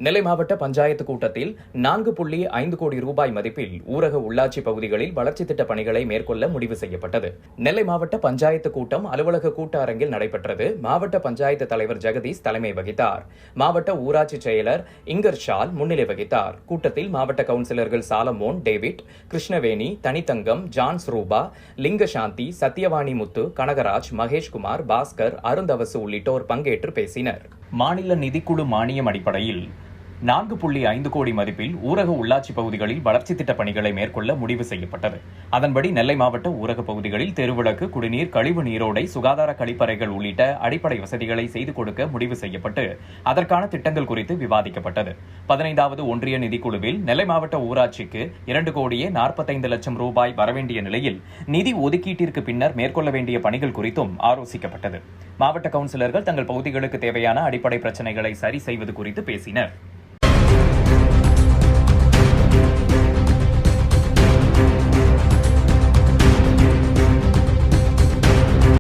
நெல்லை மாவட்ட பஞ்சாயத்து கூட்டத்தில் 4.5 கோடி ரூபாய் மதிப்பில் ஊரக உள்ளாட்சி பகுதிகளில் வளர்ச்சி திட்ட பணிகளை மேற்கொள்ள முடிவு செய்யப்பட்டது. நெல்லை மாவட்ட பஞ்சாயத்து கூட்டம் அலுவலக கூட்ட அரங்கில் நடைபெற்றது. மாவட்ட பஞ்சாயத்து தலைவர் ஜெகதீஷ் தலைமை வகித்தார். மாவட்ட ஊராட்சி செயலர் இங்கர்ஷால் முன்னிலை வகித்தார். கூட்டத்தில் மாவட்ட கவுன்சிலர்கள் சாலமோன், டேவிட், கிருஷ்ணவேணி, தனித்தங்கம், ஜான்ஸ் ரூபா, லிங்கசாந்தி, சத்யவாணி முத்து, கனகராஜ், மகேஷ்குமார், பாஸ்கர், அருந்தவசு உள்ளிட்டோர் பங்கேற்று பேசினர். மாநில நிதிக்குழு மானியம் அடிப்படையில் 4.5 கோடி மதிப்பில் ஊரக உள்ளாட்சி பகுதிகளில் வளர்ச்சி திட்ட பணிகளை மேற்கொள்ள முடிவு செய்யப்பட்டது. அதன்படி நெல்லை மாவட்ட ஊரக பகுதிகளில் தெருவிளக்கு, குடிநீர், கழிவு நீரோடை, சுகாதார கழிப்பறைகள் உள்ளிட்ட அடிப்படை வசதிகளை செய்து கொடுக்க முடிவு செய்யப்பட்டு அதற்கான திட்டங்கள் குறித்து விவாதிக்கப்பட்டது. 15வது ஒன்றிய நிதிக்குழுவில் நெல்லை மாவட்ட ஊராட்சிக்கு 2,45,00,000 ரூபாய் வரவேண்டிய நிலையில் நிதி ஒதுக்கீட்டிற்கு பின்னர் மேற்கொள்ள வேண்டிய பணிகள் குறித்தும் ஆலோசிக்கப்பட்டது. மாவட்ட கவுன்சிலர்கள் தங்கள் பகுதிகளுக்கு தேவையான அடிப்படை பிரச்சினைகளை சரி செய்வது குறித்து பேசினர்.